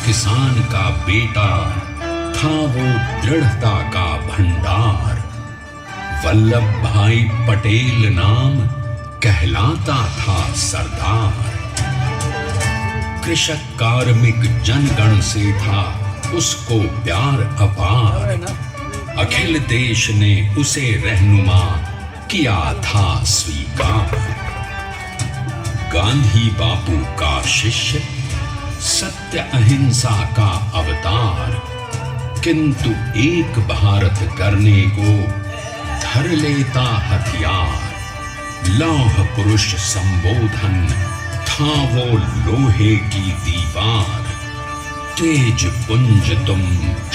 किसान का बेटा, था वो दृढ़ता का भंडार। वल्लभ भाई पटेल नाम कहलाता था सरदार। कृषक कार्मिक जनगण से था उसको प्यार अपार। अखिल देश ने उसे रहनुमा किया था स्वीकार। गांधी बापू का शिष्य, सत्य अहिंसा का अवतार, किंतु एक भारत करने को धर लेता हथियार। लौह पुरुष संबोधन था वो लोहे की दीवार। तेज पुंज तुम,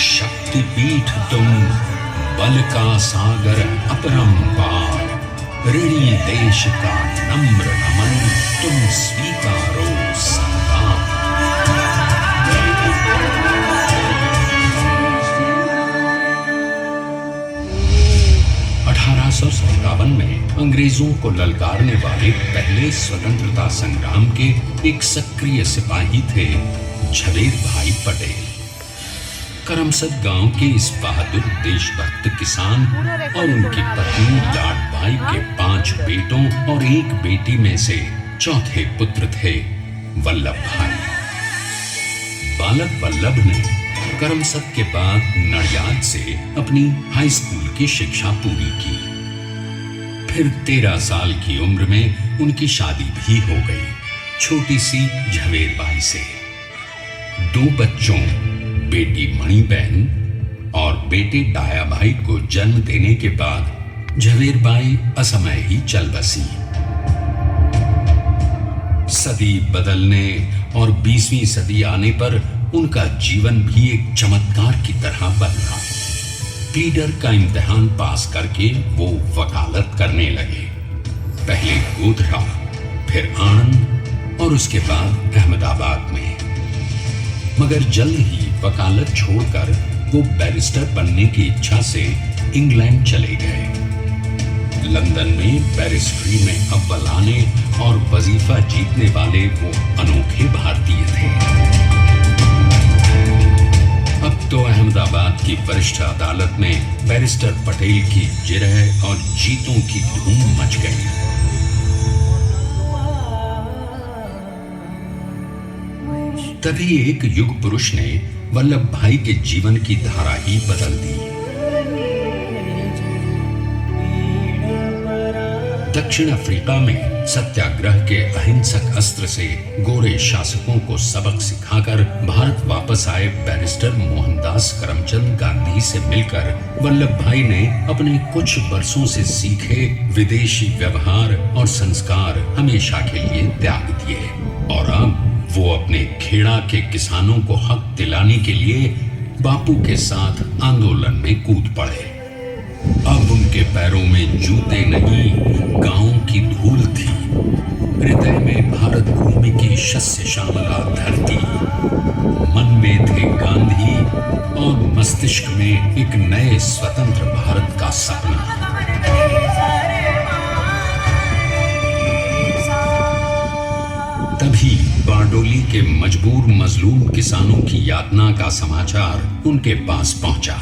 शक्ति पीठ तुम, बल का सागर अपरंपार। ऋणी देश का नम्र नमन तुम स्वीकारो सरदार। 1857 में अंग्रेजों को ललकारने वाले पहले स्वतंत्रता संग्राम के एक सक्रिय सिपाही थे झवेर भाई पटेल। करमसद गांव के इस बहादुर देशभक्त किसान और उनकी पत्नी लाड भाई के 5 बेटों और 1 बेटी में से चौथे पुत्र थे वल्लभ भाई। बालक वल्लभ ने करमसद के बाद नडियाद से अपनी हाई स्कूल की शिक्षा पूरी की। फिर 13 साल की उम्र में उनकी शादी भी हो गई, छोटी सी झवेर बाई से। 2 बच्चों, बेटी मणिबेन और बेटे डाया भाई को जन्म देने के बाद झवेर बाई असमय ही चल बसी। सदी बदलने और 20वीं सदी आने पर उनका जीवन भी एक चमत्कार की तरह बदला। प्लीडर का इम्तिहान पास करके वो वकालत करने लगे। पहले गोधरा, फिर आणंद और उसके बाद अहमदाबाद में। मगर जल्द ही वकालत छोड़कर वो बैरिस्टर बनने की इच्छा से इंग्लैंड चले गए। लंदन में बैरिस्ट्री में अव्वल आने और वजीफा जीतने वाले वो अनोखे भारतीय थे। अब तो अहमदाबाद की वरिष्ठ अदालत में बैरिस्टर पटेल की जिरह और जीतों की धूम मच गई। तभी एक युग पुरुष ने वल्लभ भाई के जीवन की धारा ही बदल दी। दक्षिण अफ्रीका में सत्याग्रह के अहिंसक अस्त्र से गोरे शासकों को सबक सिखाकर भारत वापस आए बैरिस्टर मोहनदास करमचंद गांधी से मिलकर वल्लभ भाई ने अपने कुछ वर्षों से सीखे विदेशी व्यवहार और संस्कार हमेशा के लिए त्याग दिए और अब वो अपने खेड़ा के किसानों को हक दिलाने के लिए बापू के साथ आंदोलन में कूद पड़े। अब उनके पैरों में जूते नहीं, गांवों की धूल थी। हृदय में भारत भूमि की शस्य श्यामला धरती। मन में थे गांधी और मस्तिष्क में एक नए स्वतंत्र भारत का सपना। तभी बारडोली के मजबूर मजलूम किसानों की यातना का समाचार उनके पास पहुंचा।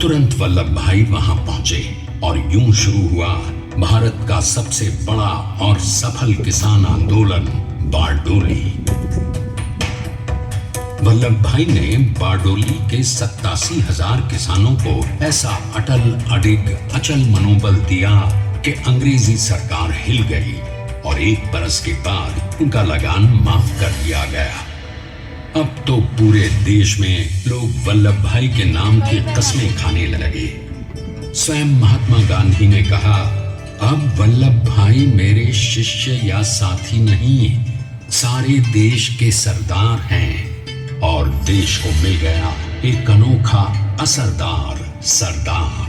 तुरंत वल्लभ भाई वहां पहुंचे और यूं शुरू हुआ भारत का सबसे बड़ा और सफल किसान आंदोलन बारडोली। वल्लभ भाई ने बारडोली के 87,000 किसानों को ऐसा अटल अडिग अचल मनोबल दिया कि अंग्रेजी सरकार हिल गई और 1 बरस के बाद उनका लगान माफ कर दिया गया। अब तो पूरे देश में लोग वल्लभ भाई के नाम की कस्में खाने लगे। स्वयं महात्मा गांधी ने कहा, अब वल्लभ भाई मेरे शिष्य या साथी नहीं, सारे देश के सरदार हैं और देश को मिल गया एक अनोखा असरदार सरदार।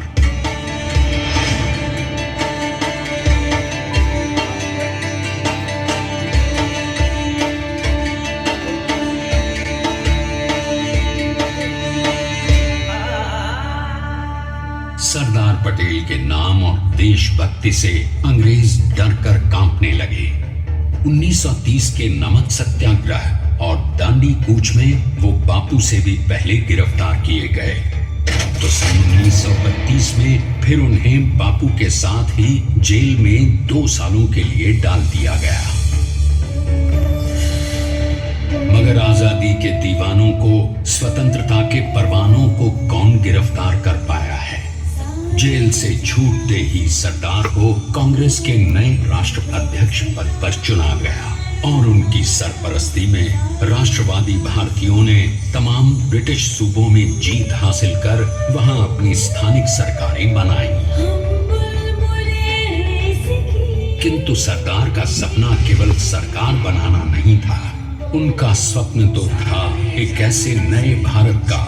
सरदार पटेल के नाम और देशभक्ति से अंग्रेज डर कर कांपने लगे। 1930 के नमक सत्याग्रह और दांडी कूच में वो बापू से भी पहले गिरफ्तार किए गए। तो सन 1932 में फिर उन्हें बापू के साथ ही जेल में 2 सालों के लिए डाल दिया गया। मगर आजादी के दीवानों को, स्वतंत्रता के परवानों को कौन गिरफ्तार कर पाया है? जेल से छूटते ही सरदार को कांग्रेस के नए राष्ट्र अध्यक्ष पद पर चुना गया और उनकी सरपरस्ती में राष्ट्रवादी भारतीयों ने तमाम ब्रिटिश सूबों में जीत हासिल कर वहां अपनी स्थानिक सरकारें बनाई। किंतु सरदार का सपना केवल सरकार बनाना नहीं था। उनका स्वप्न तो था एक ऐसे नए भारत का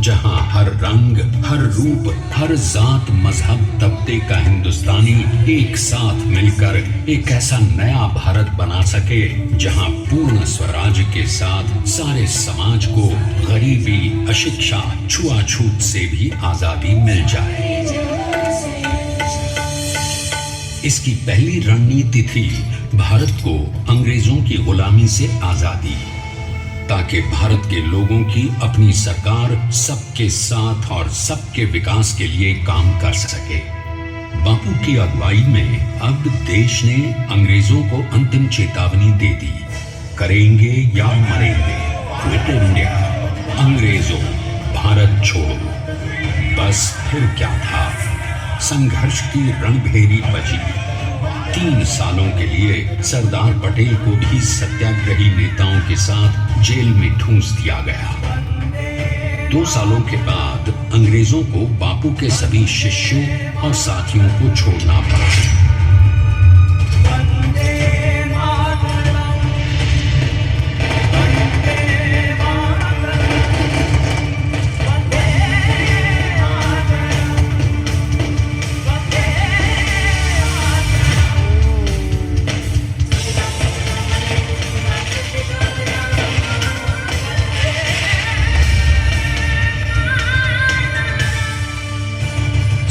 जहां हर रंग, हर रूप, हर जात, मजहब, तबके का हिंदुस्तानी एक साथ मिलकर एक ऐसा नया भारत बना सके जहां पूर्ण स्वराज के साथ सारे समाज को गरीबी, अशिक्षा, छुआछूत से भी आजादी मिल जाए। इसकी पहली रणनीति थी भारत को अंग्रेजों की गुलामी से आजादी, ताकि भारत के लोगों की अपनी सरकार सबके साथ और सबके विकास के लिए काम कर सके। बापू की अगुवाई में अब देश ने अंग्रेजों को अंतिम चेतावनी दे दी, करेंगे या मरेंगे, क्विट इंडिया, अंग्रेजों भारत छोड़ो। बस फिर क्या था, संघर्ष की रणभेरी बची। 3 सालों के लिए सरदार पटेल को भी सत्याग्रही नेताओं के साथ जेल में ठूंस दिया गया। 2 सालों के बाद अंग्रेजों को बापू के सभी शिष्यों और साथियों को छोड़ना पड़ा।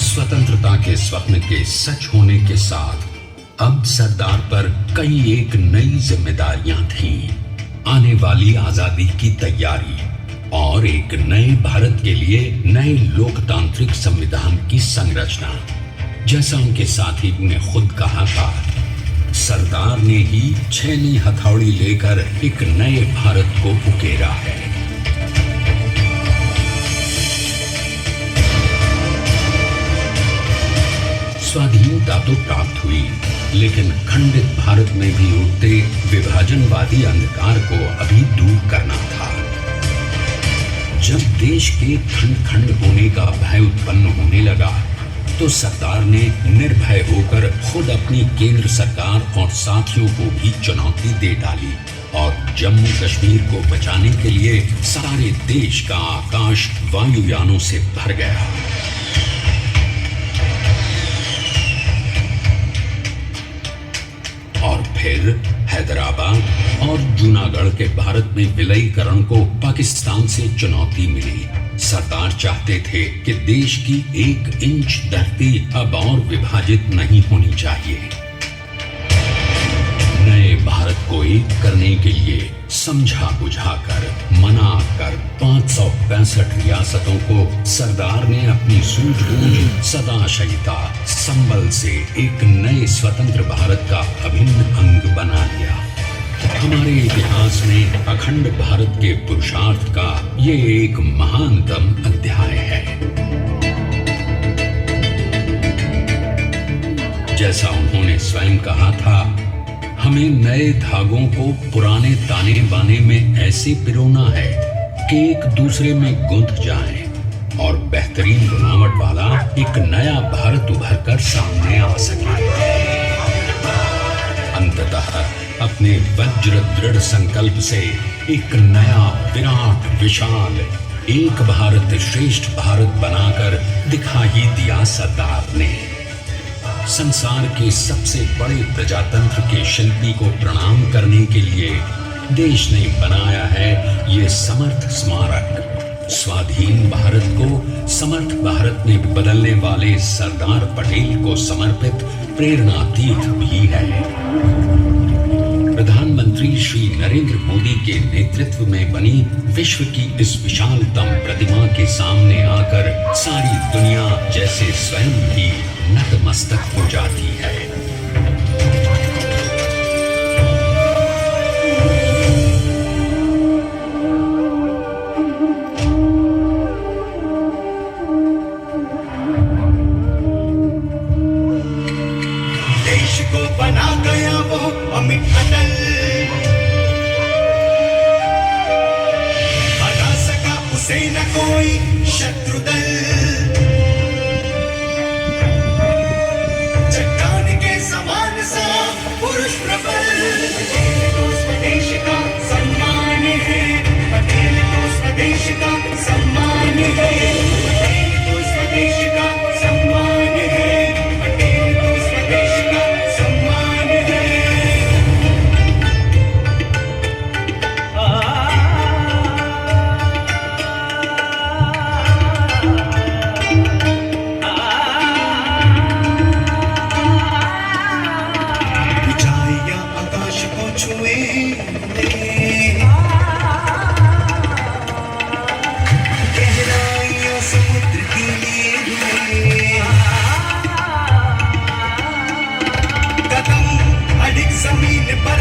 स्वतंत्रता के स्वप्न के सच होने के साथ अब सरदार पर कई एक नई जिम्मेदारियां थीं। आने वाली आजादी की तैयारी और एक नए भारत के लिए नए लोकतांत्रिक संविधान की संरचना। जैसा उनके साथी ने खुद कहा था, सरदार ने ही छेनी हथौड़ी लेकर एक नए भारत को उकेरा है। स्वाधीनता तो प्राप्त हुई, लेकिन खंडित भारत में भी उठते विभाजनवादी अंधकार को अभी दूर करना था। जब देश के खंड खंड होने का भय उत्पन्न होने लगा, तो सरदार ने निर्भय होकर खुद अपनी केंद्र सरकार और साथियों को भी चुनौती दे डाली और जम्मू कश्मीर को बचाने के लिए सारे देश का आकाश वायुयानों से भर गया। और फिर हैदराबाद और जूनागढ़ के भारत में विलयीकरण को पाकिस्तान से चुनौती मिली। सरदार चाहते थे कि देश की 1 इंच धरती अब और विभाजित नहीं होनी चाहिए। नए भारत को एक करने के लिए समझा बुझाकर, मना कर 565 रियासतों को सरदार ने अपनी सूझबूझ, सदाशयिता, संबल से एक नए स्वतंत्र भारत का अभिन्न अंग बना लिया। हमारे इतिहास में अखंड भारत के पुरुषार्थ का ये एक महानतम अध्याय है। जैसा उन्होंने स्वयं कहा था, हमें नए धागों को पुराने ताने बाने में ऐसे पिरोना है कि एक दूसरे में गुंथ जाएं और बेहतरीन बनावट वाला एक नया भारत उभर कर सामने आ सके। अंततः अपने वज्र दृढ़ संकल्प से एक नया विराट विशाल एक भारत श्रेष्ठ भारत बनाकर दिखा ही दिया सरदार ने। संसार के सबसे बड़े प्रजातंत्र के शिल्पी को प्रणाम करने के लिए देश ने बनाया है ये समर्थ स्मारक। स्वाधीन भारत को समर्थ भारत में बदलने वाले सरदार पटेल को समर्पित प्रेरणा तीर्थ भी है। प्रधानमंत्री प्रधानमंत्री श्री नरेंद्र मोदी के नेतृत्व में बनी विश्व की इस विशालतम प्रतिमा के सामने आकर सारी दुनिया जैसे स्वयं भी नतमस्तक हो जाती है। देश को बना गया वो अमिट अटल, हरा सका उसे न कोई शत्रु दल। चट्टान के समान सा पुरुष प्रबल, पटेल तो स्वदेश का सम्मान है, पटेल तो स्वदेश का सम्मान है, पटेल तो स्वदेश का सम्मान है, पटेल तो स्वदेश का सम्मान है। ऊंचाइयां आकाश को छुए, गहराइयां समुद्र की लिए हुए, कदम अडिग जमीन पर